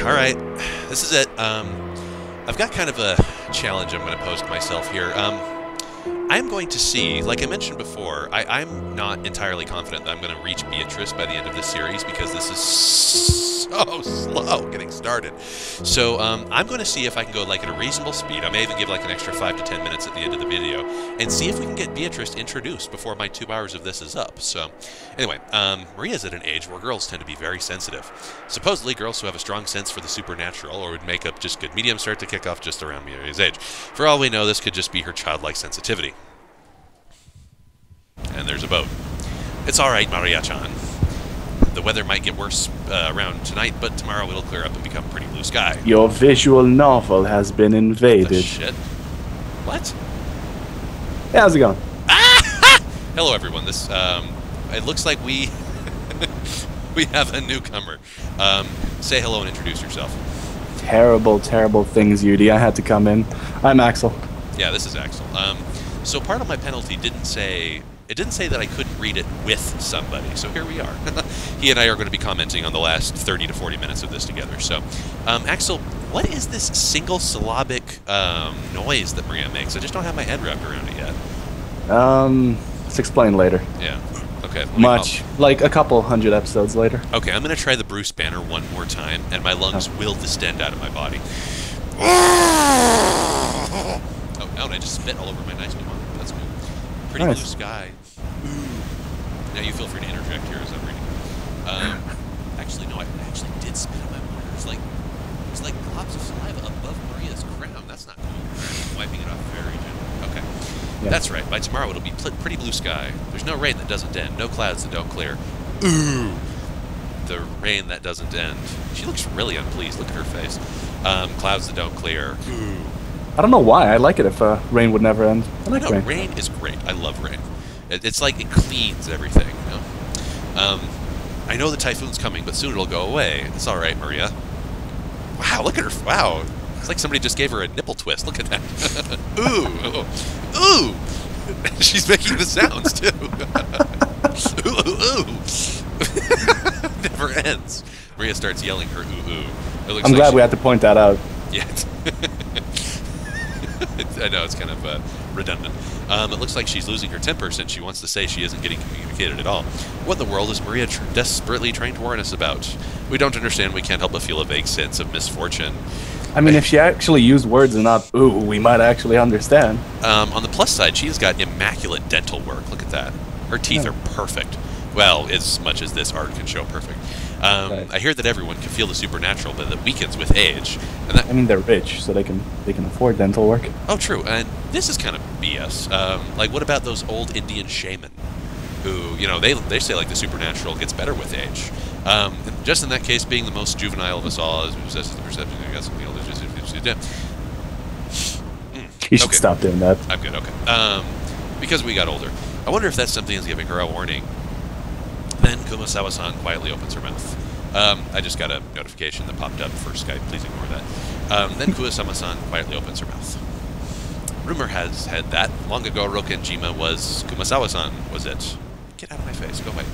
Alright, this is it. I've got kind of a challenge I'm going to pose to myself here. I'm going to see, like I mentioned before, I'm not entirely confident that I'm going to reach Beatrice by the end of this series because this is so slow getting started. So I'm going to see if I can go like at a reasonable speed. I may even give like an extra 5 to 10 minutes at the end of the video and see if we can get Beatrice introduced before my 2 hours of this is up. So anyway, Maria's at an age where girls tend to be very sensitive. Supposedly girls who have a strong sense for the supernatural or would make up just good medium start to kick off just around Maria's age. For all we know, this could just be her childlike sensitivity. And there's a boat. It's alright, Maria-chan. The weather might get worse around tonight, but tomorrow it'll clear up and become pretty blue sky. Your visual novel has been invaded. The shit? What? Hey, how's it going? Ah! Hello, everyone. This it looks like we we have a newcomer. Say hello and introduce yourself. Terrible, terrible things, Yudi. I had to come in. I'm Axel. Yeah, this is Axel. So part of my penalty didn't say that I couldn't read it with somebody, so here we are. He and I are going to be commenting on the last 30 to 40 minutes of this together. So, Axel, what is this single syllabic noise that Maria makes? I just don't have my head wrapped around it yet. Let's explain later. Yeah. Okay. Like a couple hundred episodes later. Okay, I'm going to try the Bruce Banner one more time, and my lungs will distend out of my body. Oh, and I just spit all over my nice new monitor. That's cool. Pretty blue sky. Ooh. Now you feel free to interject here as I'm reading. Actually, no, I actually did spit on my monitor. It's like globs of saliva above Maria's crown. That's not cool. Wiping it off very gently. Okay. Yeah. That's right. By tomorrow, it'll be pretty blue sky. There's no rain that doesn't end. No clouds that don't clear. Ooh. The rain that doesn't end. She looks really unpleased. Look at her face. Clouds that don't clear. Ooh. I don't know why. I like it if rain would never end. I like rain. Rain is great. I love rain. It's like it cleans everything, you know? I know the typhoon's coming, but soon it'll go away. It's all right, Maria. Wow, look at her. Wow. It's like somebody just gave her a nipple twist. Look at that. Ooh. Ooh. She's making the sounds, too. Ooh. Never ends. Maria starts yelling her ooh. I'm glad we had to point that out. Yeah. I know, it's kind of redundant. It looks like she's losing her temper since she wants to say she isn't getting communicated at all. What in the world is Maria desperately trying to warn us about? We don't understand. We can't help but feel a vague sense of misfortune. I mean, if she actually used words and not ooh, we might actually understand. On the plus side, she's got immaculate dental work. Look at that. Her teeth are perfect. Well, as much as this art can show perfect. Right. I hear that everyone can feel the supernatural, but it weakens with age. And that, I mean, they're rich, so they can afford dental work. Oh, true. And this is kind of BS. Like, what about those old Indian shaman who, you know, they say like the supernatural gets better with age. Just in that case, being the most juvenile of us all, as possesses the perception, I guess, you know, you should stop doing that. I'm good. Okay. Because we got older. I wonder if that's something that's giving her a warning. Then Kumasawa-san quietly opens her mouth. I just got a notification that popped up for Skype. Please ignore that. Then Kumasawa-san quietly opens her mouth. Rumor has had that long ago Rokenjima was Kumasawa-san, was it? Get out of my face. Go away.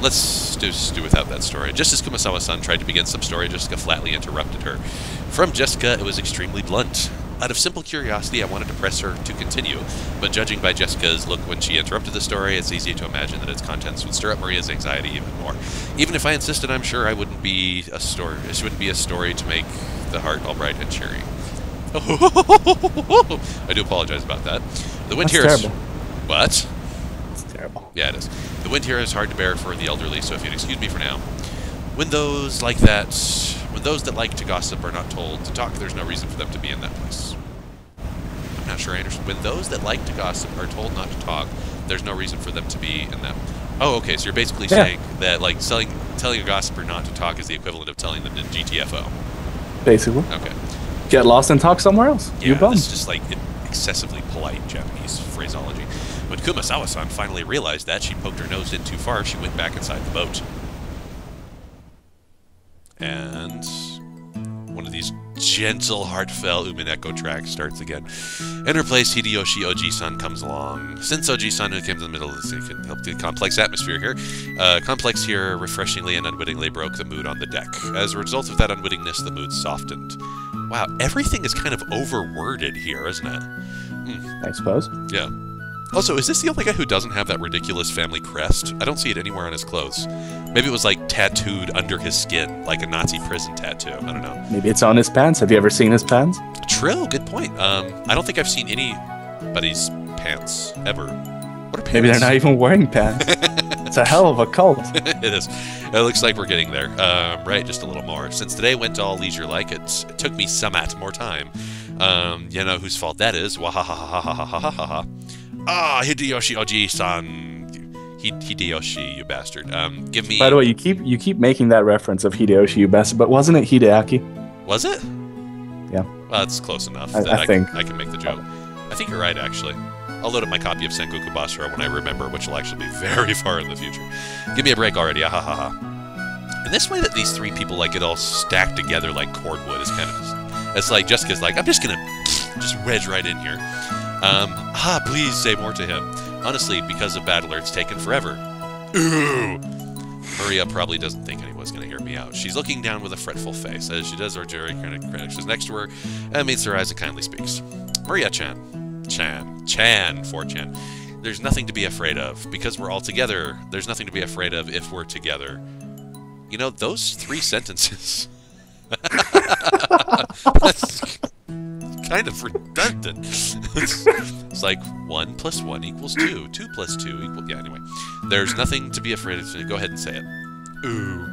Let's just do without that story. Just as Kumasawa-san tried to begin some story, Jessica flatly interrupted her. From Jessica, it was extremely blunt. Out of simple curiosity, I wanted to press her to continue, but judging by Jessica's look when she interrupted the story, it's easy to imagine that its contents would stir up Maria's anxiety even more. Even if I insisted, I'm sure it wouldn't be a story to make the heart all bright and cheery. I do apologize about that. The wind here is terrible. What? It's terrible. Yeah, it is. The wind here is hard to bear for the elderly, so if you'd excuse me for now. When those that like to gossip are not told to talk, there's no reason for them to be in that place. I'm not sure I understand. When those that like to gossip are told not to talk, there's no reason for them to be in that. Oh, okay. So you're basically saying that like telling a gossiper not to talk is the equivalent of telling them to GTFO. Basically. Okay. Get lost and talk somewhere else. Yeah, this is just like excessively polite Japanese phraseology. When Kumasawa-san finally realized that, she poked her nose in too far. She went back inside the boat. And one of these gentle, heartfelt Umineko tracks starts again. In her place, Hideyoshi Oji-san comes along. Since Oji-san, who came to the middle of the scene, can help the complex atmosphere here. Complex here refreshingly and unwittingly broke the mood on the deck. As a result of that unwittingness, the mood softened. Wow, everything is kind of overworded here, isn't it? I suppose. Yeah. Also, is this the only guy who doesn't have that ridiculous family crest? I don't see it anywhere on his clothes. Maybe it was, like, tattooed under his skin, like a Nazi prison tattoo. I don't know. Maybe it's on his pants. Have you ever seen his pants? True, good point. I don't think I've seen anybody's pants, ever. What are pants? Maybe they're not even wearing pants. It's a hell of a cult. It is. It looks like we're getting there. Right, just a little more. Since today went all leisure-like, it took me somewhat more time. You know whose fault that is. Wahahahahahahaha. Ah, Hideyoshi Oji-san. Hideyoshi, you bastard. Give me... By the way, you keep making that reference of Hideyoshi, you bastard, but wasn't it Hideaki? Was it? Yeah. Well, it's close enough. I think. I can make the joke. I think you're right, actually. I'll load up my copy of Sengoku Basara when I remember, which will actually be very far in the future. Give me a break already, ahahaha. And this way that these three people like get all stacked together like cordwood is kind of just... It's like Jessica's like, I'm just gonna just wedge right in here. Please say more to him. Honestly, because of Bad Alert's taken forever. Ooh! Maria probably doesn't think anyone's going to hear me out. She's looking down with a fretful face. As she does, our jury crouches next to her and meets her eyes and kindly speaks. Maria-chan. Chan. 4chan. There's nothing to be afraid of. Because we're all together, there's nothing to be afraid of if we're together. You know, those 3 sentences... That's kind of redundant. It's like 1 + 1 = 2. 2 + 2 equals... Yeah, anyway. There's nothing to be afraid of. Go ahead and say it. Ooh.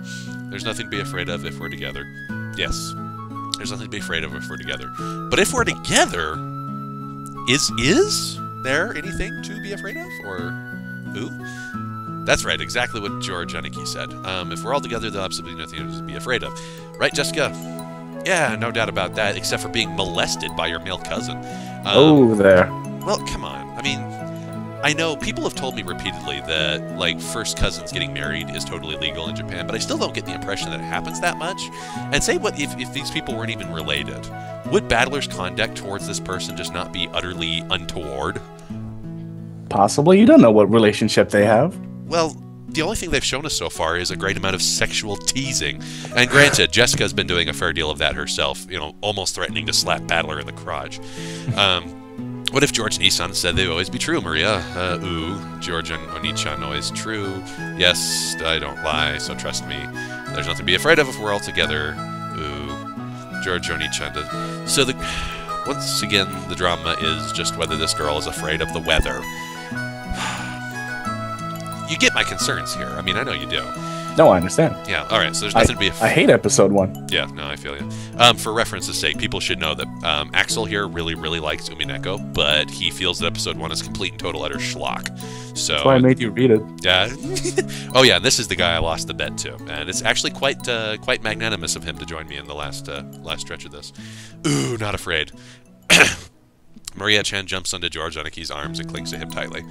There's nothing to be afraid of if we're together. Yes. There's nothing to be afraid of if we're together. But if we're together, is there anything to be afraid of? Or ooh? That's right, exactly what George Aniki said. If we're all together, there'll absolutely nothing to be afraid of. Right, Jessica? Yeah, no doubt about that, except for being molested by your male cousin. Oh, there. Well, come on. I mean, I know people have told me repeatedly that, like, first cousins getting married is totally legal in Japan, but I still don't get the impression that it happens that much. And say what if these people weren't even related? Would Battler's conduct towards this person just not be utterly untoward? Possibly. You don't know what relationship they have. Well, the only thing they've shown us so far is a great amount of sexual teasing. And granted, Jessica's been doing a fair deal of that herself, you know, almost threatening to slap Battler in the crotch. What if George and Isan said they'd always be true, Maria? Ooh, George and Oni-chan always true. Yes, I don't lie, so trust me. There's nothing to be afraid of if we're all together. Ooh, George Oni-chan does. So once again, the drama is just whether this girl is afraid of the weather. You get my concerns here. I mean, I know you do. No, I understand. Yeah, alright, so there's nothing to be... I hate episode 1. Yeah, no, I feel you. For reference's sake, people should know that Axel here really, really likes Umineko, but he feels that episode 1 is complete and total utter schlock. So, that's why I made you read it. Yeah. Oh yeah, this is the guy I lost the bet to, and it's actually quite magnanimous of him to join me in the last stretch of this. Ooh, not afraid. Maria-chan jumps onto George Aniki's arms and clings to him tightly.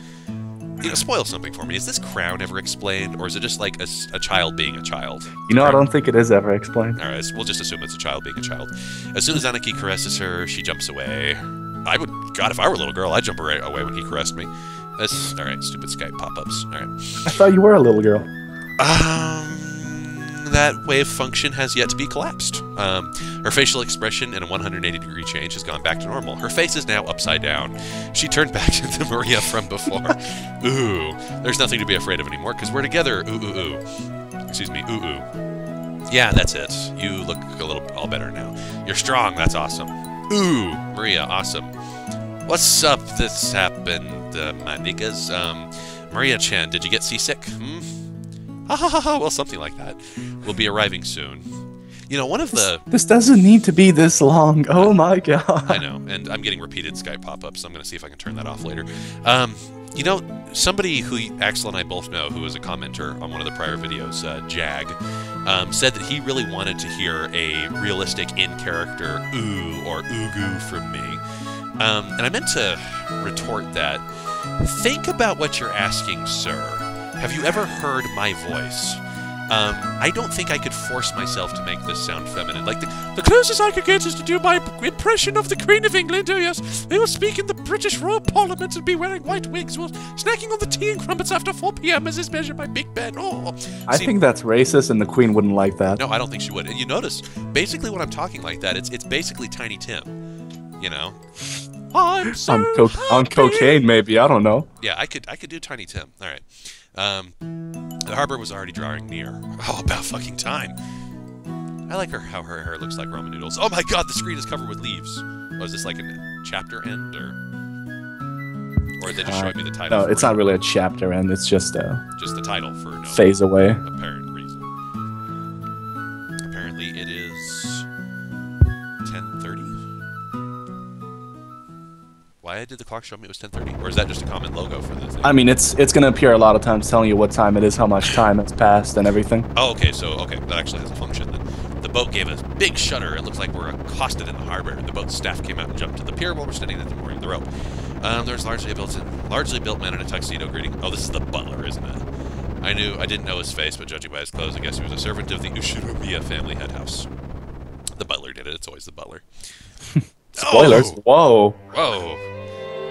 You know, spoil something for me. Is this crown ever explained, or is it just like a child being a child? You know, I don't think it is ever explained. All right, we'll just assume it's a child being a child. As soon as Aniki caresses her, she jumps away. God, if I were a little girl, I'd jump right away when he caressed me. All right, stupid Skype pop-ups. All right. I thought you were a little girl. That wave function has yet to be collapsed. Her facial expression in a 180-degree change has gone back to normal. Her face is now upside down. She turned back into Maria from before. Ooh, there's nothing to be afraid of anymore, because we're together. Ooh, ooh, ooh. Excuse me, ooh, ooh. Yeah, that's it. You look a little all better now. You're strong, that's awesome. Ooh, Maria, awesome. What's up? This happened, my niggas. Maria-chan, did you get seasick? Ha ha ha ha, well, something like that. We'll be arriving soon. You know, one of the... This doesn't need to be this long. Oh my god. I know, and I'm getting repeated Skype pop-ups, so I'm going to see if I can turn that off later. You know, somebody who Axel and I both know, who was a commenter on one of the prior videos, Jag, said that he really wanted to hear a realistic in-character ooh or ooh-goo from me. And I meant to retort that. Think about what you're asking, sir. Have you ever heard my voice? I don't think I could force myself to make this sound feminine. Like, the closest I could get is to do my impression of the Queen of England. Oh, yes. They will speak in the British Royal Parliament and be wearing white wigs while snacking on the tea and crumpets after 4 p.m. as is measured by Big Ben. Oh. I think that's racist, and the Queen wouldn't like that. No, I don't think she would. And you notice, basically when I'm talking like that, it's basically Tiny Tim. You know? I'm so on cocaine, maybe. I don't know. Yeah, I could do Tiny Tim. All right. The harbor was already drawing near. Oh, about fucking time. I like how her hair looks like ramen noodles. Oh my god, the screen is covered with leaves. Oh, is this like a chapter end, or are they just showing me the title? No, it's not really a chapter end. It's just the title for no phase away. Apparent reason. Apparently, it is 10:30. Why did the clock show me it was 10:30? Or is that just a common logo for the thing? I mean, it's gonna appear a lot of times telling you what time it is, how much time has passed, and everything. Oh, okay, that actually has a function then. The boat gave a big shudder. It looked like we're accosted in the harbor. The boat's staff came out and jumped to the pier while we're standing at the mooring of the rope. There's largely built man in a tuxedo greeting. Oh, this is the butler, isn't it? I didn't know his face, but judging by his clothes, I guess he was a servant of the Ushinomiya family head house. The butler did it. It's always the butler. Spoilers. Oh! Whoa. Whoa.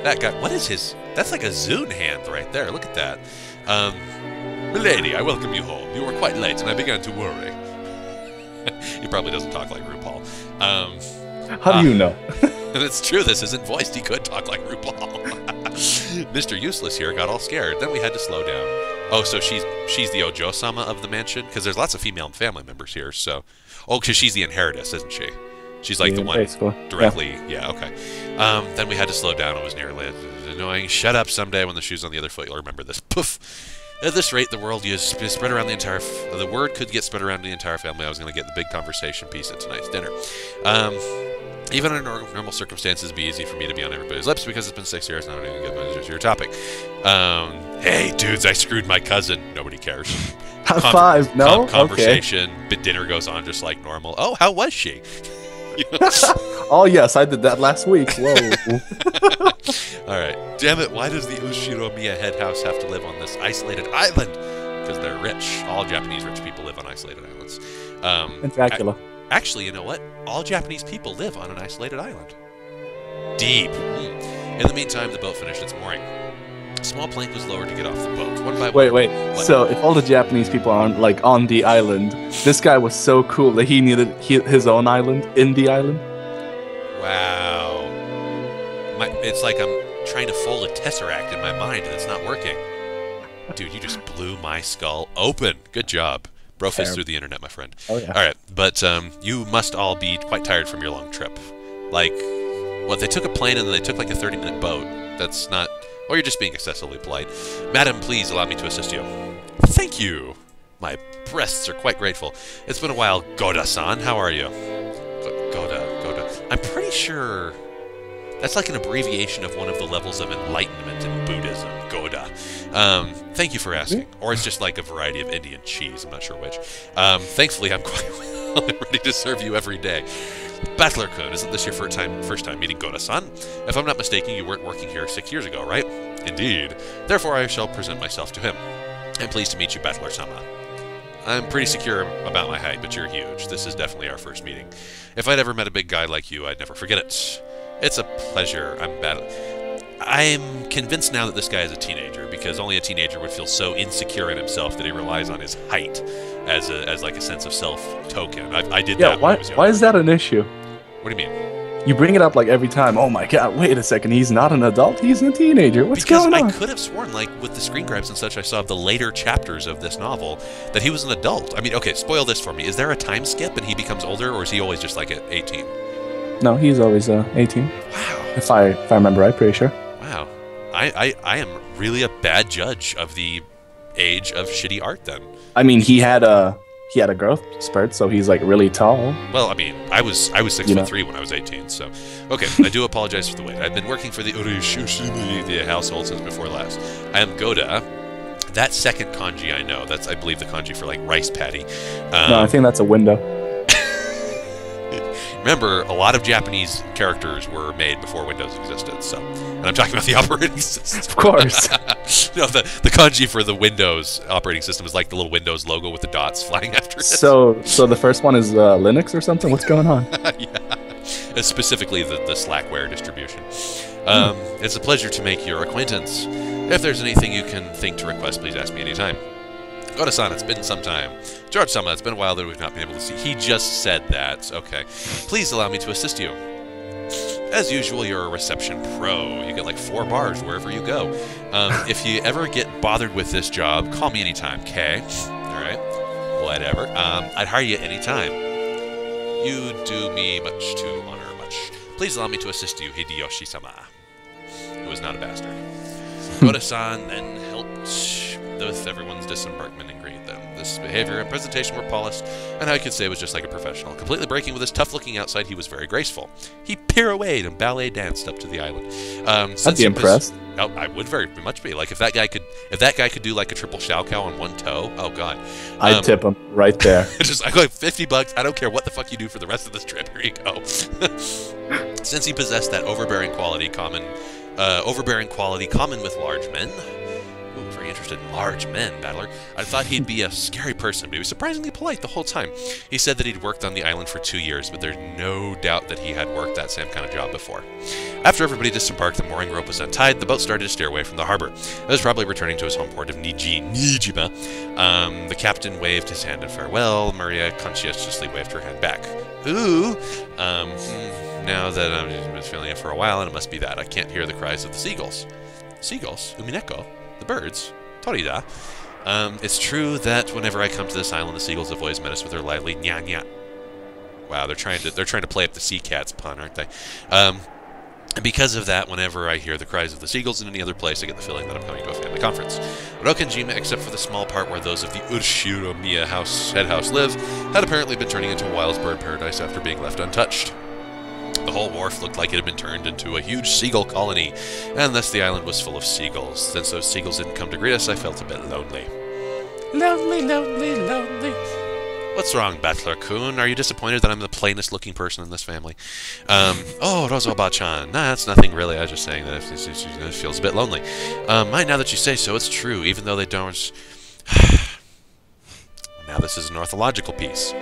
That guy, what is his... That's like a Zune hand right there. Look at that. Milady, I welcome you home. You were quite late, and I began to worry. He probably doesn't talk like RuPaul. How do you know? It's true, this isn't voiced. He could talk like RuPaul. Mr. Useless here got all scared. Then we had to slow down. Oh, so she's the Ojo-sama of the mansion? Because there's lots of female family members here, so... Oh, because she's the inheritress, isn't she? She's like the one directly... Yeah, okay. Then we had to slow down. It was nearly annoying. Shut up someday when the shoe's on the other foot. You'll remember this. Poof! At this rate, the word spread around the entire... The word could get spread around the entire family. I was going to get the big conversation piece at tonight's dinner. Even under normal circumstances, it'd be easy for me to be on everybody's lips because it's been 6 years and I don't even get much to your topic. Hey, dudes, I screwed my cousin. Nobody cares. High five. No? Conversation. But dinner goes on just like normal. Oh, how was she? Oh, yes, I did that last week. Whoa. Alright. Damn it, why does the Ushinomiya head house have to live on this isolated island? Because they're rich. All Japanese rich people live on isolated islands. And Dracula. Actually, you know what? All Japanese people live on an isolated island. Deep. In the meantime, the boat finished its mooring. A small plank was lowered to get off the boat. One by one. Wait. What? So, if all the Japanese people are on the island, this guy was so cool that he needed his own island in the island? Wow. It's like I'm trying to fold a tesseract in my mind and it's not working. Dude, you just blew my skull open. Good job. Brofist through the internet, my friend. Oh, yeah. Alright, but you must all be quite tired from your long trip. Like, what, they took a plane and then they took like a 30-minute boat. That's not... Or you're just being excessively polite. Madam, please allow me to assist you. Thank you. My breasts are quite grateful. It's been a while. Goda-san, how are you? Goda. I'm pretty sure... That's like an abbreviation of one of the levels of enlightenment in Buddhism, Goda. Thank you for asking. Or it's just like a variety of Indian cheese, I'm not sure which. Thankfully, I'm quite well and ready to serve you every day. Battler-kun, isn't this your first time meeting Goda-san? If I'm not mistaken, you weren't working here 6 years ago, right? Indeed. Therefore, I shall present myself to him. I'm pleased to meet you, Battler-sama. I'm pretty secure about my height, but you're huge. This is definitely our first meeting. If I'd ever met a big guy like you, I'd never forget it. It's a pleasure. I'm convinced now that this guy is a teenager, because only a teenager would feel so insecure in himself that he relies on his height as like a sense of self-token. I did that when I was young. Why is that an issue? What do you mean? You bring it up like every time. Oh my god, wait a second, he's not an adult, he's a teenager. What's going on? I could have sworn, like, with the screen grabs and such I saw of the later chapters of this novel, that he was an adult. I mean, okay, spoil this for me. Is there a time skip and he becomes older, or is he always just like at 18? No, he's always 18. Wow. If I remember right, pretty sure. Wow. I am really a bad judge of the age of shitty art then. I mean, he had a growth spurt, so he's like really tall. Well, I mean, I was 6'3" when I was 18, so okay. I do apologize for the wait. I've been working for the the household since before last. I am Goda. That second kanji I know. That's, I believe, the kanji for like rice patty. No, I think that's a window. Remember, a lot of Japanese characters were made before Windows existed, so... And I'm talking about the operating system. Of course. No, the kanji for the Windows operating system is like the little Windows logo with the dots flying after it. So the first one is Linux or something? What's going on? Yeah. Specifically the Slackware distribution. It's a pleasure to make your acquaintance. If there's anything you can think to request, please ask me anytime. Oda-san, it's been some time. George-sama, it's been a while that we've not been able to see. He just said that. Okay. Please allow me to assist you. As usual, you're a reception pro. You get like 4 bars wherever you go. If you ever get bothered with this job, call me anytime, okay? Alright. Whatever. I'd hire you anytime. You do me much to honor much. Please allow me to assist you, Hideyoshi-sama, who is not a bastard. Oda-san then helped with everyone's disembarkment and greeted them. This behavior and presentation were polished, and I could say was just like a professional. Completely breaking with his tough-looking outside, he was very graceful. He pirouetted and ballet danced up to the island. I'd be impressed. Oh, I would very much be. Like if that guy could do like a triple shao cow on one toe. Oh God. I'd tip him right there. I go like $50. I don't care what the fuck you do for the rest of this trip. Here you go. Since he possessed that overbearing quality common with large men. Ooh, very interested in large men, Battler. I thought he'd be a scary person, but he was surprisingly polite the whole time. He said that he'd worked on the island for 2 years, but there's no doubt that he had worked that same kind of job before. After everybody disembarked, the mooring rope was untied, the boat started to steer away from the harbor. It was probably returning to his home port of Nijiba. The captain waved his hand in farewell. Maria conscientiously waved her hand back. Ooh! Now that I've been feeling it for a while, and it must be that, I can't hear the cries of the seagulls. Seagulls? Umineko? The birds? Torida? It's true that whenever I come to this island, the seagulls have always met us with their lively nya-nya. Wow, they're trying to play up the sea cat's pun, aren't they? And because of that, whenever I hear the cries of the seagulls in any other place, I get the feeling that I'm coming to a family conference. Rokenjima, except for the small part where those of the Urshiromiya head house live, had apparently been turning into a wild bird paradise after being left untouched. The whole wharf looked like it had been turned into a huge seagull colony, and thus the island was full of seagulls. Since those seagulls didn't come to greet us, I felt a bit lonely. Lonely, lonely, lonely. What's wrong, Battler-kun? Are you disappointed that I'm the plainest-looking person in this family? Oh, Rozo-ba-chan. Nah, that's nothing really. I was just saying that it feels a bit lonely. Now that you say so, it's true, even though they don't... Now this is an orthological piece.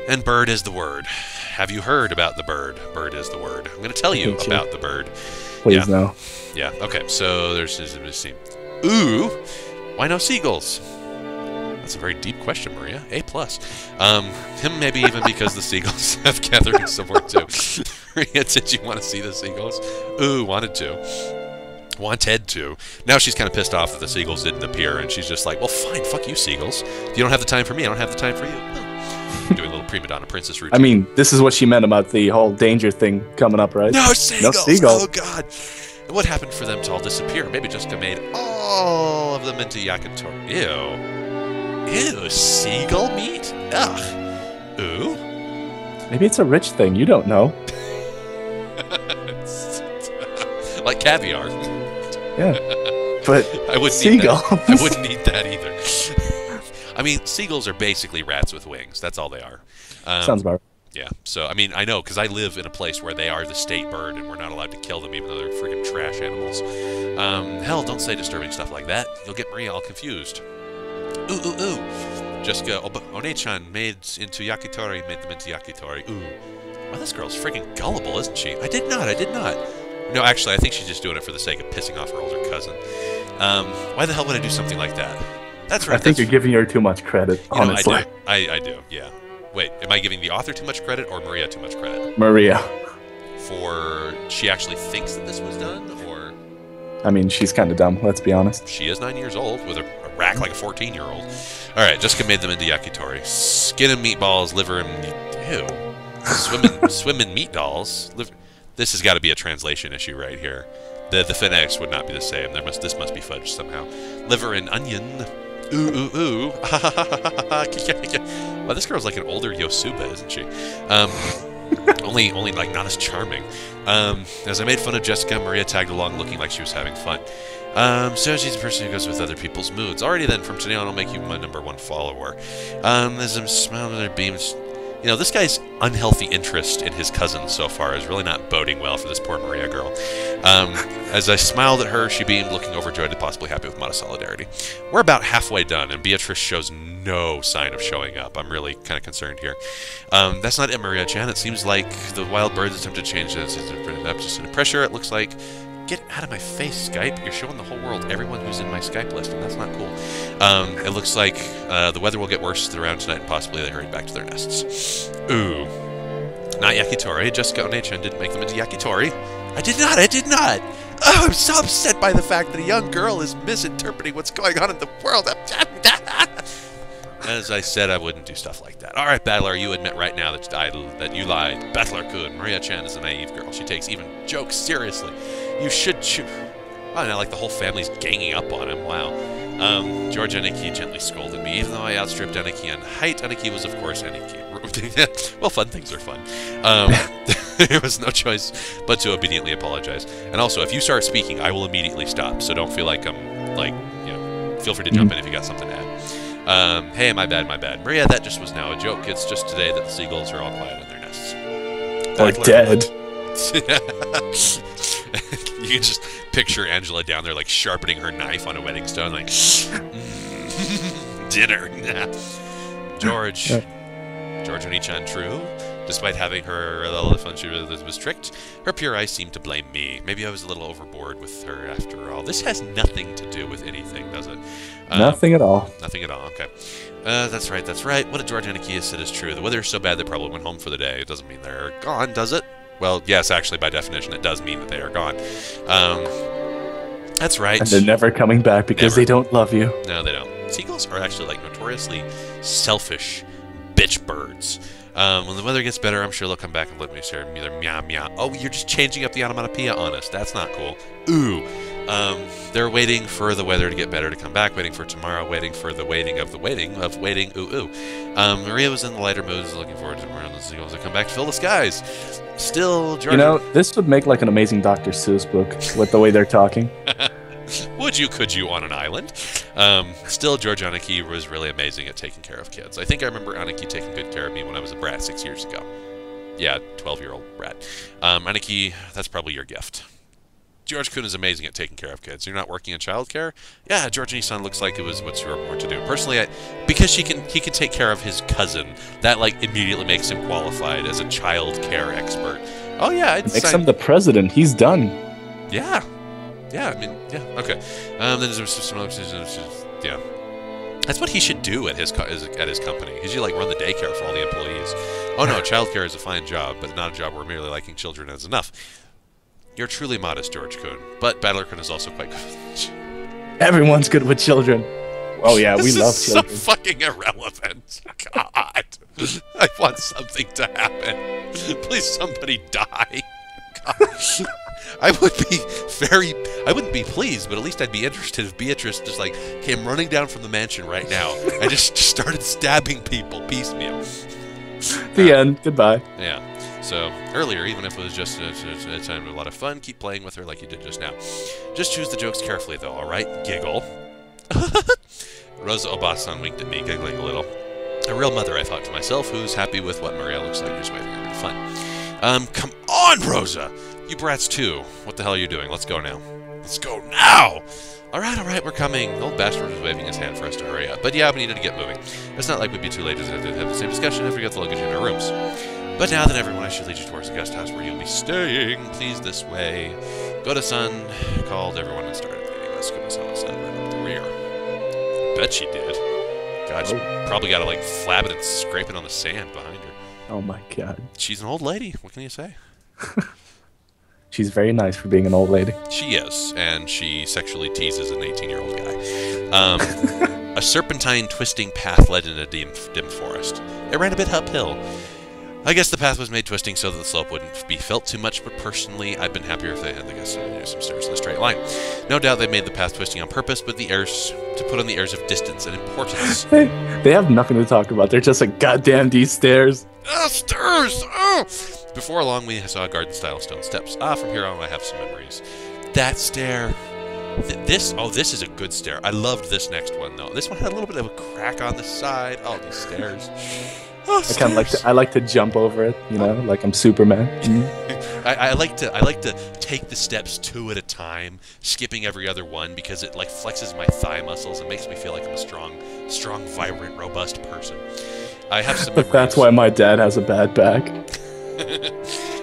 And bird is the word. Have you heard about the bird? Bird is the word. I'm going to tell you about the bird. Please, no. Yeah, okay, so there's this scene. Ooh, why no seagulls? That's a very deep question, Maria. A+. Him maybe even because the seagulls have gathered somewhere too. Maria, did you want to see the seagulls? Ooh, wanted to. Wanted to. Now she's kind of pissed off that the seagulls didn't appear, and she's just like, well, fine, fuck you, seagulls. If you don't have the time for me, I don't have the time for you. Doing a little prima donna princess routine. I mean, this is what she meant about the whole danger thing coming up, right? No seagulls! No seagulls. Oh, God. And what happened for them to all disappear? Maybe Jessica made all of them into yakitori. Ew. Ew, seagull meat? Ugh. Ooh. Maybe it's a rich thing. You don't know. Like caviar. Yeah. But I wouldn't seagulls. Need that. I wouldn't need that either. I mean, seagulls are basically rats with wings. That's all they are. Sounds about right. Yeah, so, I mean, I know, because I live in a place where they are the state bird, and we're not allowed to kill them, even though they're freaking trash animals. Hell, don't say disturbing stuff like that. You'll get Maria all confused. Ooh. Jessica One-chan made them into yakitori. Ooh. Wow, this girl's freaking gullible, isn't she? I did not. No, actually, I think she's just doing it for the sake of pissing off her older cousin. Why the hell would I do something like that? That's right. I think you're giving her too much credit, honestly. I do, yeah. Wait, am I giving the author too much credit or Maria too much credit? Maria. For she actually thinks that this was done, or? I mean, she's kind of dumb, let's be honest. She is 9 years old with a rack like a 14-year-old. All right, Jessica made them into yakitori. Skin and meatballs, liver and... Ew. Swimming meat dolls. This has got to be a translation issue right here. The phonetics would not be the same. This must be fudged somehow. Liver and onion. Ooh. Well, this girl's like an older Yosuba, isn't she? Only like not as charming. As I made fun of Jessica, Maria tagged along looking like she was having fun. So she's a person who goes with other people's moods. Alrighty then, from today on I'll make you my #1 follower. As I'm smiling at their beams, You know, this guy's unhealthy interest in his cousin so far is really not boding well for this poor Maria girl. As I smiled at her, she beamed, looking overjoyed and possibly happy with modest solidarity. We're about halfway done, and Beatrice shows no sign of showing up. I'm really kind of concerned here. That's not it, Maria-chan. It seems like the wild birds attempted to change this. Just under pressure, it looks like. Get out of my face, Skype. You're showing the whole world everyone who's in my Skype list, and that's not cool. It looks like the weather will get worse around tonight, and possibly they hurried back to their nests. Ooh. Not yakitori. Jessica One-chan didn't make them into yakitori. I did not! Oh, I'm so upset by the fact that a young girl is misinterpreting what's going on in the world. As I said, I wouldn't do stuff like that. Alright, Battler, you admit right now that you lied. Battler-kun, Maria-chan is a naive girl. She takes even jokes seriously. You should choose. Oh, now, like, the whole family's ganging up on him. Wow. George Aniki gently scolded me. Even though I outstripped Aniki in height, Aniki was, of course, Aniki. Well, fun things are fun. There was no choice but to obediently apologize. And also, if you start speaking, I will immediately stop. So don't feel like I'm, like, you know, feel free to jump in if you got something to add. Hey, my bad. Maria, that just was now a joke. It's just today that the seagulls are all quiet in their nests. Or dead. You can just picture Angela down there, like, sharpening her knife on a wedding stone, like, dinner. George Oni-chan, true. Despite having her a little fun, she was tricked. Her pure eyes seemed to blame me. Maybe I was a little overboard with her after all. This has nothing to do with anything, does it? Nothing at all. Nothing at all, okay. That's right. What did George Anikia said is true. The weather is so bad they probably went home for the day. It doesn't mean they're gone, does it? Well, yes, actually, by definition, it does mean that they are gone. That's right. And they're never coming back because they don't love you. No, they don't. Seagulls are actually, like, notoriously selfish bitch birds. When the weather gets better, I'm sure they'll come back and let me share either meow meow. Oh, you're just changing up the onomatopoeia on us. That's not cool. Ooh. They're waiting for the weather to get better to come back, waiting for tomorrow, waiting for the waiting of the waiting of waiting. Ooh, ooh. Maria was in the lighter mood, was looking forward to tomorrow. The seagulls will come back to fill the skies. Still, George. You know, this would make like an amazing Dr. Seuss book with the way they're talking. Could you on an island? Still, George Aniki was really amazing at taking care of kids. I think I remember Aniki taking good care of me when I was a brat 6 years ago. Yeah, 12-year-old brat. Aniki, that's probably your gift. George Kun is amazing at taking care of kids. You're not working in childcare? Yeah, George Nissan looks like it was what you were born to do. Personally, because he can take care of his cousin, that like immediately makes him qualified as a child care expert. Oh yeah, makes him the president. He's done. Yeah. Yeah, I mean, yeah, okay. Then there's some other, yeah. That's what he should do at his company. He should like run the daycare for all the employees. Oh no, childcare is a fine job, but not a job where merely liking children is enough. You're truly modest, George Kun, but Battler Kun is also quite good. Everyone's good with children. Oh yeah, we love children. This is so fucking irrelevant. God, I want something to happen. Please, somebody die. God. I wouldn't be pleased, but at least I'd be interested if Beatrice just like came running down from the mansion right now and just started stabbing people piecemeal. The end. Goodbye. Yeah. So earlier, even if it was just a time of a lot of fun, keep playing with her like you did just now. Just choose the jokes carefully, though. All right? Giggle. Rosa Obasan winked at me, giggling a little. A real mother, I thought to myself, who's happy with what Maria looks like. Just waiting for her fun. Come on, Rosa. You brats too. What the hell are you doing? Let's go now. Let's go now! Alright, we're coming. The old bastard was waving his hand for us to hurry up. But yeah, we needed to get moving. It's not like we'd be too late to have the same discussion if we got the luggage in our rooms. But now that everyone, I should lead you towards the guest house where you'll be staying. Please, this way. Go-to-Sun called everyone and started leading us. Go-to-Sun sat right up the rear. Bet she did. God, she probably got it like flabbing and scraping on the sand behind her. Oh my god. She's an old lady. What can you say? She's very nice for being an old lady. She is, and she sexually teases an 18-year-old guy. A serpentine twisting path led in a dim forest. It ran a bit uphill. I guess the path was made twisting so that the slope wouldn't be felt too much, but personally, I'd been happier if they had some stairs in a straight line. No doubt they made the path twisting on purpose, but to put on the airs of distance and importance. They have nothing to talk about. They're just like, goddamn these stairs. Stairs! Oh! Before long, we saw garden-style stone steps. From here on, I have some memories. That stair. This is a good stair. I loved this next one, though. This one had a little bit of a crack on the side. Oh, these stairs. Oh, I like to jump over it, you know, like I'm Superman. I like to take the steps two at a time, skipping every other one because it like flexes my thigh muscles and makes me feel like I'm a strong, vibrant, robust person. I have some memories. That's why my dad has a bad back.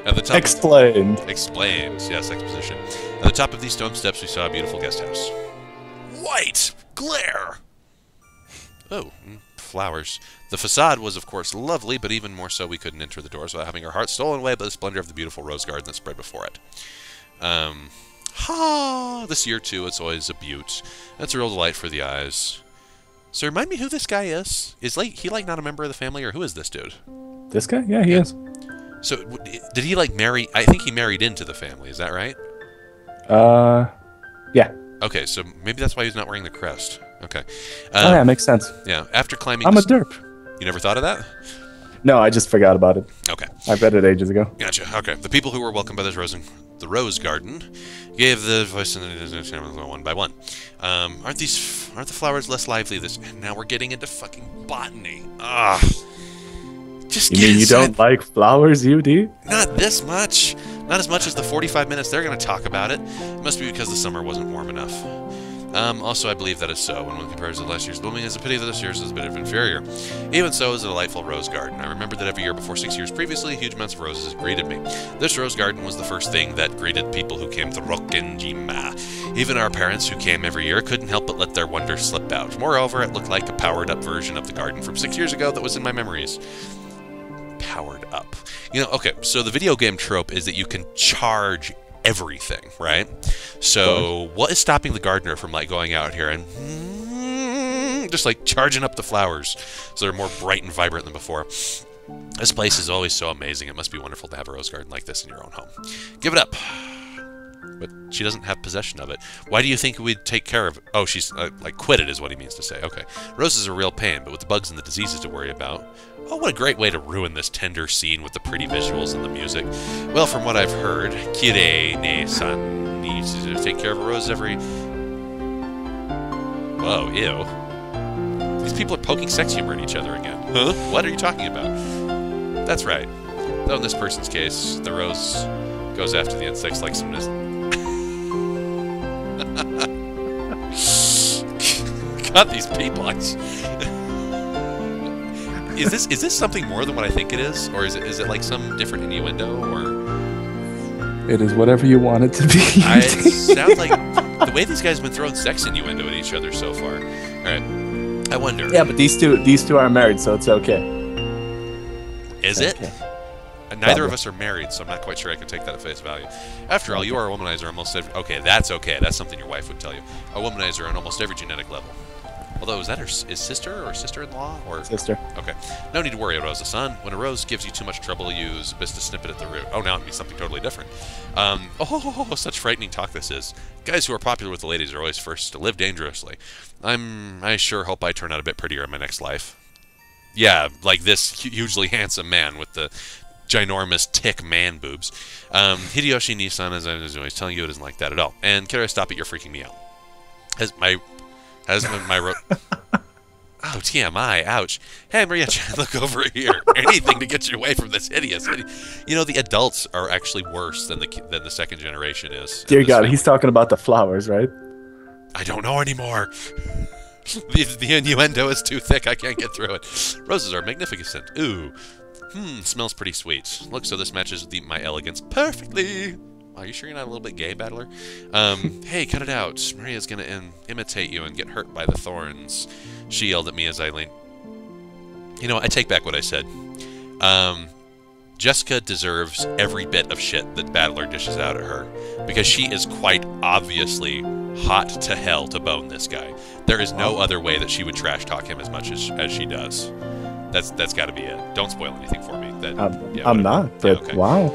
At the top Explained. Explained. Yes, exposition. At the top of these stone steps, we saw a beautiful guest house. White glare. Oh, flowers. The facade was, of course, lovely, but even more so, we couldn't enter the doors without having our hearts stolen away by the splendor of the beautiful rose garden that spread before it. This year, too, it's always a beaut. That's a real delight for the eyes. So remind me who this guy is. Is he not a member of the family, or who is this dude? This guy? Yeah, he is. So did he like marry? I think he married into the family. Is that right? Yeah. Okay, so maybe that's why he's not wearing the crest. Okay. Oh yeah, makes sense. Yeah. After climbing, I'm a derp. You never thought of that? No, I just forgot about it. Okay. I read it ages ago. Gotcha. Okay. The people who were welcomed by the rose garden gave the voice one by one. Aren't the flowers less lively this? And now we're getting into fucking botany. Ah. Just you mean you don't like flowers, UD? Not this much. Not as much as the 45 minutes they're going to talk about it. It must be because the summer wasn't warm enough. Also, I believe that is so. When one compares to last year's blooming, it's a pity that this year's is a bit inferior. Even so, it's a delightful rose garden. I remember that every year before 6 years previously, huge amounts of roses greeted me. This rose garden was the first thing that greeted people who came to Rokkenjima. Even our parents, who came every year, couldn't help but let their wonder slip out. Moreover, it looked like a powered-up version of the garden from 6 years ago that was in my memories. Powered up. You know, okay, so the video game trope is that you can charge everything, right? So what is stopping the gardener from like going out here and just like charging up the flowers so they're more bright and vibrant than before? This place is always so amazing. It must be wonderful to have a rose garden like this in your own home. Give it up. But she doesn't have possession of it. Why do you think we'd take care of it? Oh, she's like quit it is what he means to say. Okay. Roses are a real pain, but with the bugs and the diseases to worry about. Oh, what a great way to ruin this tender scene with the pretty visuals and the music. Well, from what I've heard, Kirei-ne-san needs to take care of a rose every... Whoa, ew. These people are poking sex humor at each other again. Huh? What are you talking about? That's right. Though in this person's case, the rose goes after the insects like some... God, these people... Is this something more than what I think it is, or is it like some different innuendo, or? It is whatever you want it to be. It sounds like the way these guys have been throwing sex innuendo at each other so far. All right, I wonder. Yeah, but these two are married, so it's okay. Is it? Okay. Neither of us are married, so I'm not quite sure I can take that at face value. After all, you are a womanizer almost every... Okay, that's okay. That's something your wife would tell you. A womanizer on almost every genetic level. Although, is that his sister or sister-in-law? Or sister. Okay. No need to worry, Rose. Son, when a rose gives you too much trouble, use best to snip it at the root. Oh, now it means something totally different. Such frightening talk this is. Guys who are popular with the ladies are always first to live dangerously. I sure hope I turn out a bit prettier in my next life. Yeah, like this hugely handsome man with the ginormous tick man boobs. Hideyoshi Nissan, as I was always telling you, it isn't like that at all. And Kara, stop it, you're freaking me out. Oh, TMI, ouch. Hey, Maria, look over here. Anything to get you away from this hideous. You know, the adults are actually worse than the second generation is. Dear God, he's talking about the flowers, right? I don't know anymore. The innuendo is too thick. I can't get through it. Roses are magnificent. Ooh. Smells pretty sweet. Look, so this matches my elegance perfectly. Are you sure you're not a little bit gay, Battler? Hey, cut it out. Maria's gonna imitate you and get hurt by the thorns. She yelled at me as I leaned. You know, I take back what I said. Jessica deserves every bit of shit that Battler dishes out at her, because she is quite obviously hot to hell to bone this guy. There is no other way that she would trash talk him as much as she does. That's got to be it. Don't spoil anything for me. I'm not, but okay. Wow.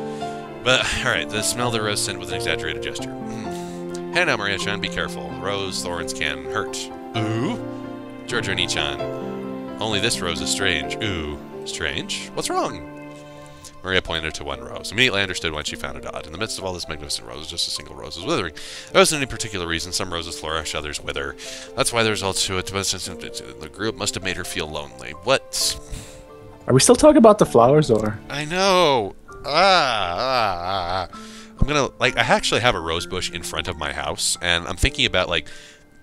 But, alright, the smell the rose sent with an exaggerated gesture. Hey now, Maria-chan, be careful. Rose thorns can hurt. Ooh? Giorgio Ni-chan. Only this rose is strange. Ooh. Strange? What's wrong? Maria pointed to one rose. Immediately I understood why she found it odd. In the midst of all this magnificent rose, just a single rose was withering. There wasn't any particular reason. Some roses flourish, others wither. That's why there's also the group must have made her feel lonely. What? Are we still talking about the flowers, or? I know. I'm gonna like. I actually have a rose bush in front of my house, and I'm thinking about like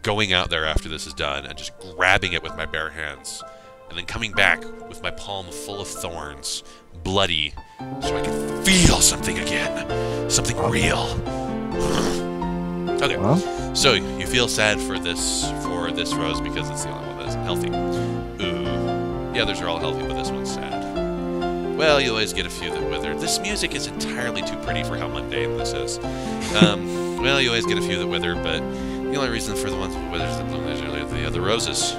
going out there after this is done and just grabbing it with my bare hands, and then coming back with my palm full of thorns, bloody, so I can feel something again, something real. Okay, Well, so you feel sad for this rose because it's the only one that isn't healthy. Ooh, the others are all healthy, but this one's sad. Well, you always get a few that wither. This music is entirely too pretty for how mundane this is. Well, you always get a few that wither, but the only reason for the ones that wither is that bloom is really the other roses.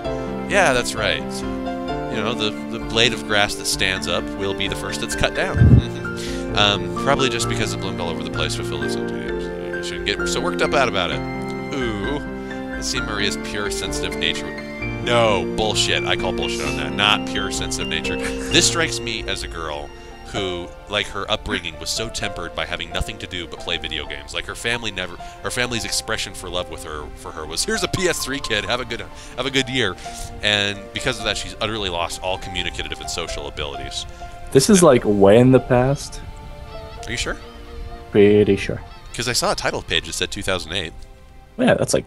Yeah, that's right. You know, the blade of grass that stands up will be the first that's cut down. Probably just because it bloomed all over the place with Phyllis. You shouldn't get so worked up about it. Ooh, let's see Maria's pure sensitive nature. No, bullshit. I call bullshit on that. Not pure sensitive nature. This strikes me as a girl who, like, her upbringing was so tempered by having nothing to do but play video games. Like, her family's expression for love for her was, here's a PS3 kid, have a good year. And because of that, she's utterly lost all communicative and social abilities. this is like way in the past. Are you sure? Pretty sure. Because I saw a title page that said 2008. Yeah, that's like.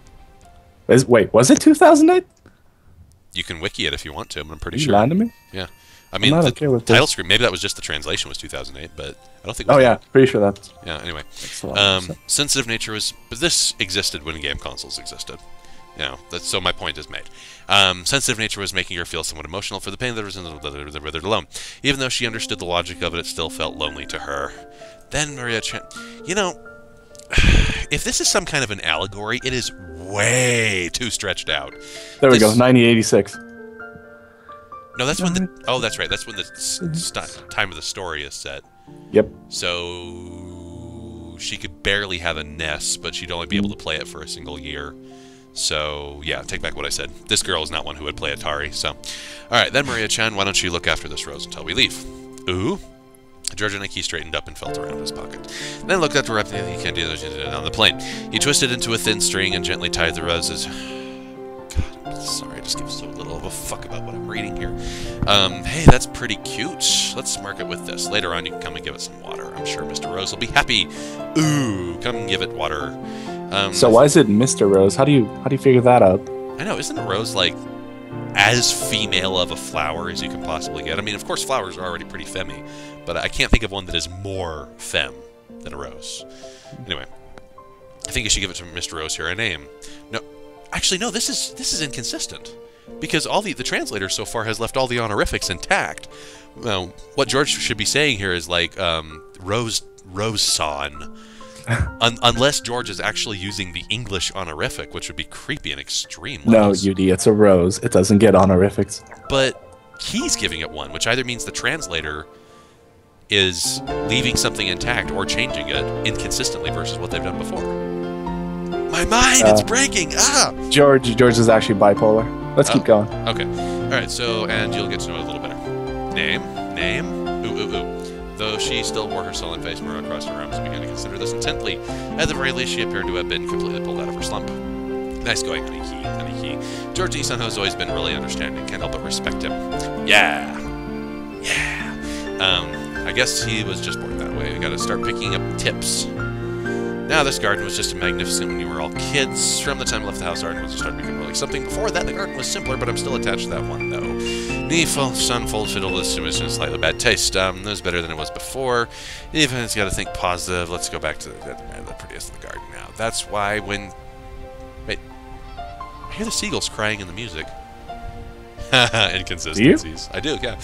Wait, was it 2008? You can wiki it if you want to, but I'm pretty You sure. lying to me? Yeah. I mean, not the okay with title this. screen, maybe that was just the translation was 2008, but I don't think it was Oh yeah, pretty sure that's. Yeah, anyway. That's a lot of sense. Sensitive nature was... But this existed when game consoles existed. You know, so my point is made. Sensitive nature was making her feel somewhat emotional for the pain that was in the withered alone. Even though she understood the logic of it, it still felt lonely to her. Then Maria... You know, if this is some kind of an allegory, it is way too stretched out. There we go, 1986. No, that's when the... Oh, that's right. That's when the time of the story is set. Yep. So she could barely have a NES, but she'd only be able to play it for a single year. So, yeah, take back what I said. This girl is not one who would play Atari, so... Alright, then Maria-chan, why don't you look after this rose until we leave? Ooh. George Nicky straightened up and felt around his pocket. Then looked up to wrap the candy on the plane. He twisted into a thin string and gently tied the roses. God, I'm sorry, I just give so little of a fuck about what I'm reading here. Hey, that's pretty cute. Let's mark it with this. Later on, you can come and give it some water. I'm sure Mr. Rose will be happy. Ooh, come and give it water. So why is it Mr. Rose? How do you figure that out? I know, isn't a rose like as female of a flower as you can possibly get? I mean, of course, flowers are already pretty femmy, but I can't think of one that is more femme than a rose. Anyway, I think you should give it to Mr. Rose here a name. No, actually, no. This is inconsistent because all the translator so far has left all the honorifics intact. Well, what George should be saying here is like Rose son. Unless George is actually using the English honorific, which would be creepy and extreme levels. No, Yudi, it's a rose. It doesn't get honorifics. But he's giving it one, which either means the translator is leaving something intact or changing it inconsistently versus what they've done before. My mind, it's breaking! Ah! George is actually bipolar. Let's keep going. Okay. Alright, so, and you'll get to know it a little better. Name? Ooh. Though she still wore her sullen face, Maria crossed her arms and began to consider this intently. At the very least, she appeared to have been completely pulled out of her slump. Nice going, honey. George Isanho has always been really understanding. Can't help but respect him. Yeah. I guess he was just born that way. We gotta start picking up tips. Now, this garden was just magnificent when you were all kids. From the time I left the house, the garden was starting to become really something. Before that, the garden was simpler, but I'm still attached to that one, though. Sun, full fiddle, this was slightly bad taste. It was better than it was before. Even it's got to think positive. Let's go back to the prettiest of the garden now. That's why when... Wait. I hear the seagulls crying in the music. Inconsistencies. I do, yeah.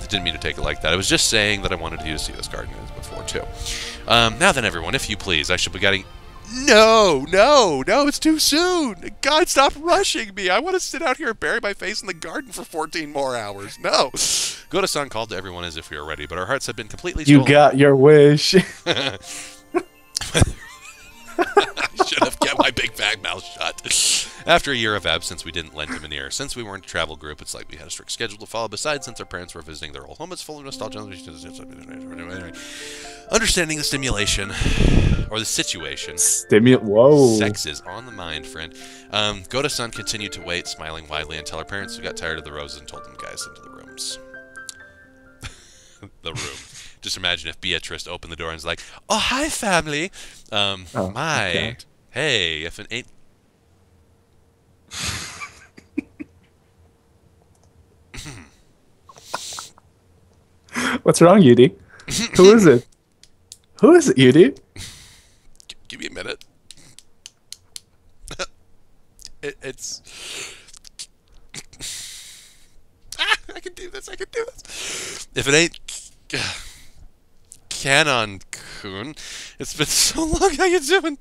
Didn't mean to take it like that. I was just saying that I wanted you to see this garden as before, too. Now then, everyone, if you please, I should be getting... No, it's too soon. God, stop rushing me. I want to sit out here and bury my face in the garden for 14 more hours. No. Goda-san called to everyone as if we were ready, but our hearts had been completely stolen. You got your wish. I should have kept my big fat mouth shut. After a year of absence, we didn't lend him an ear. Since we weren't a travel group, it's like we had a strict schedule to follow. Besides, since our parents were visiting their old home, it's full of nostalgia. Understanding the stimulation, or the situation. Whoa. Sex is on the mind, friend. Goda-san continued to wait, smiling widely until our parents got tired of the roses and told them guys into the rooms. the room. Just imagine if Beatrice opened the door and was like, "Oh, hi, family. Oh, My, okay. hey, if it ain't." What's wrong, Yudi? Who is it? Who is it, Yudi? Give me a minute. It's. I can do this. I can do this. If it ain't Canon-kun, it's been so long. How you doing?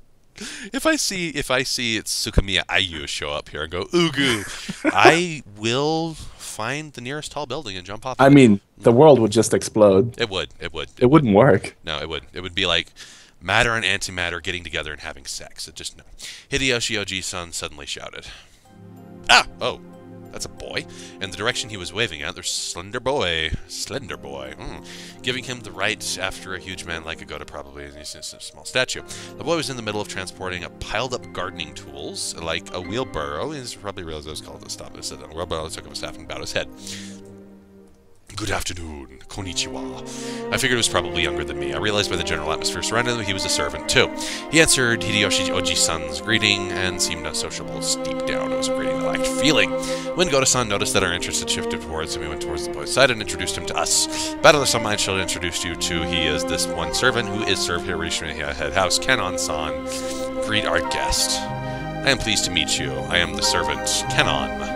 If I see it's Tsukamiya Ayu show up here and go Ugu, I will find the nearest tall building and jump off. I mean, the world would just explode. It would. It would. It wouldn't work. No, it would. It would be like matter and antimatter getting together and having sex. It just no. Hideyoshi Oji-san suddenly shouted. Ah! Oh, that's a boy. In the direction he was waving at, there's Slender Boy. Slender Boy. Giving him the right after a huge man like Agoda probably is a small statue. The boy was in the middle of transporting a piled-up gardening tools, like a wheelbarrow. He probably realized I was called to stop. I said, a wheelbarrow took him a staff and bowed his head. Good afternoon, konnichiwa. I figured he was probably younger than me. I realized by the general atmosphere surrounding him he was a servant, too. He answered Hideyoshi Oji-san's greeting and seemed unsociable. Deep down, it was a greeting that lacked feeling. When Goda-san noticed that our interest had shifted towards him, he went towards the boy's side and introduced him to us. Battler-san, I shall introduce you to. He is this one servant who is served here at head house. Kanon-san, greet our guest. I am pleased to meet you. I am the servant, Kenon.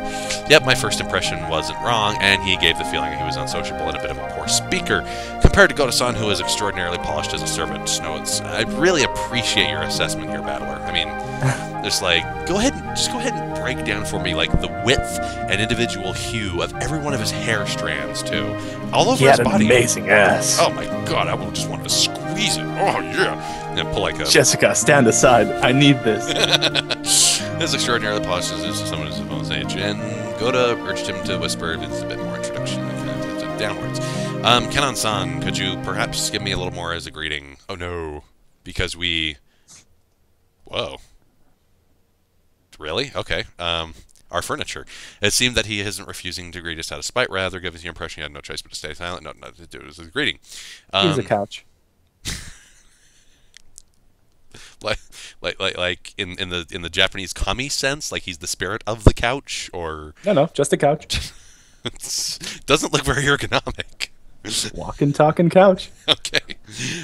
Yep, my first impression wasn't wrong, and he gave the feeling that he was unsociable and a bit of a poor speaker, compared to Goda-san, who is extraordinarily polished as a servant. No, I really appreciate your assessment here, Battler. I mean, just like, go ahead and break down for me, like, the width and individual hue of every one of his hair strands, too. All over his body. He had an amazing ass. Oh my god, I just wanted to squeeze it. Oh, yeah. And pull like a... Jessica, stand aside. I need this. His extraordinarily polished as someone of his own age, and Goda urged him to whisper it's a bit more introduction, downwards. Kenon-san, could you perhaps give me a little more as a greeting? Oh no, because we... Whoa. Really? Okay. Our furniture. It seemed that he isn't refusing to greet us out of spite, rather giving the impression he had no choice but to stay silent. No, to do it as a greeting. He's a couch. Like in the Japanese kami sense, like he's the spirit of the couch, or No, just a couch. Doesn't look very ergonomic. Walking, talking couch. Okay.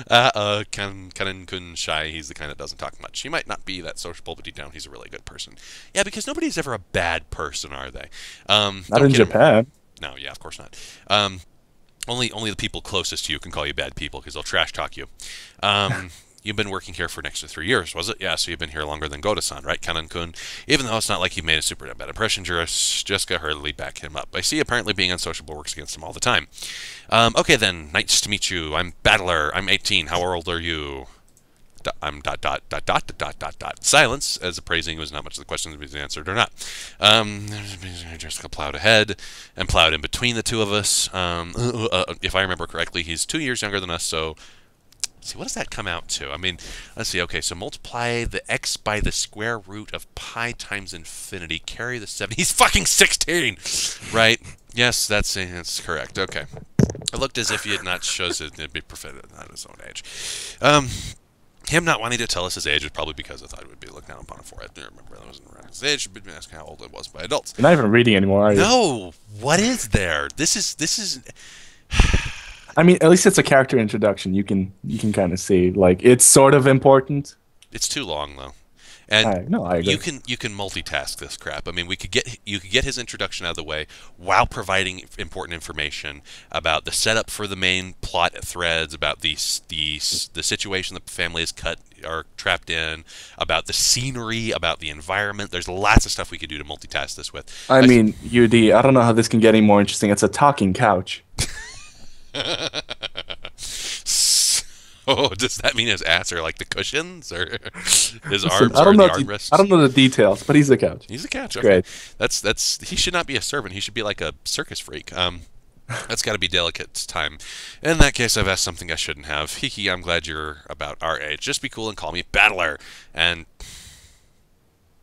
Kanen-kun shy. He's the kind that doesn't talk much. He might not be that sociable, but deep down he's a really good person. Yeah, because nobody's ever a bad person, are they? Not in Japan. No, yeah, of course not. Only the people closest to you can call you bad people because they'll trash talk you. You've been working here for next to 3 years, was it? Yeah, so you've been here longer than Goda-san, right, Kanen-kun? Even though it's not like he made a super bad impression, Jessica hurriedly backed him up. I see apparently being unsociable works against him all the time. Okay then, nice to meet you. I'm Battler. I'm 18. How old are you? I'm ... Silence, as appraising was not much of the question was answered or not. Jessica plowed ahead and plowed in between the two of us. If I remember correctly, he's 2 years younger than us, so... See, what does that come out to? I mean, let's see. Okay, so multiply the x by the square root of pi times infinity. Carry the 7. He's fucking 16! Right? Yes, that's correct. Okay. It looked as if he had not chosen it'd be perfect at his own age. Him not wanting to tell us his age was probably because I thought it would be looked down upon for it. I remember that wasn't around his age, but asking how old it was by adults. You're not even reading anymore, are you? No! What is there? This is... I mean, at least it's a character introduction. You can kind of see, like, it's sort of important. It's too long though, and I agree. You can multitask this crap. I mean, you could get his introduction out of the way while providing important information about the setup for the main plot threads, about the situation the family is trapped in, about the scenery, about the environment. There's lots of stuff we could do to multitask this with. I mean, UD, I don't know how this can get any more interesting. It's a talking couch. Oh, does that mean his ass are like the cushions, or his arms I don't are know the armrests? I don't know the details, but he's a couch. He's a couch. Okay. Great. That's he should not be a servant. He should be like a circus freak. That's got to be delicate time. In that case, I've asked something I shouldn't have. Hiki, I'm glad you're about our age. Just be cool and call me Battler. And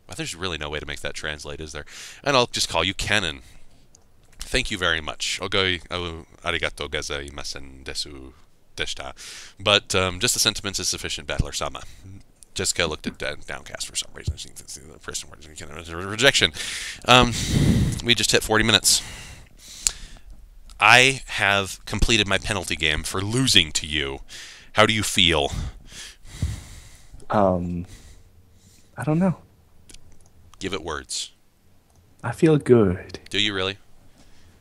well, there's really no way to make that translate, is there? And I'll just call you Kenon. Thank you very much. Ogoi arigato gozaimasen desu deshita. But just the sentiments is sufficient, Battler-sama. Jessica looked at downcast for some reason. She thinks the person was a rejection. We just hit 40 minutes. I have completed my penalty game for losing to you. How do you feel? I don't know. Give it words. I feel good. Do you really?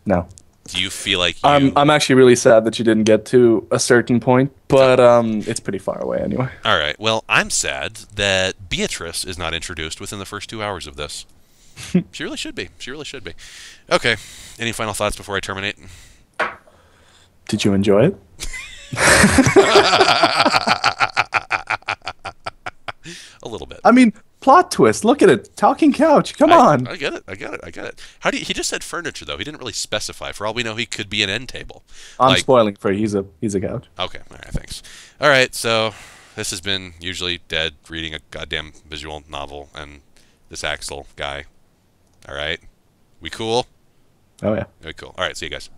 No. Do you feel like you... I'm actually really sad that you didn't get to a certain point, but it's pretty far away anyway. All right. Well, I'm sad that Beatrice is not introduced within the first 2 hours of this. She really should be. She really should be. Okay. Any final thoughts before I terminate? Did you enjoy it? A little bit. I mean, plot twist. Look at it. Talking couch. Come on. I get it. I get it. I get it. How do you, he just said furniture though. He didn't really specify. For all we know, he could be an end table. I'm spoiling for you. He's a couch. Okay. All right. Thanks. All right. So this has been Usually Dead reading a goddamn visual novel and this Axel guy. All right. We cool? Oh yeah. We cool. All right. See you guys.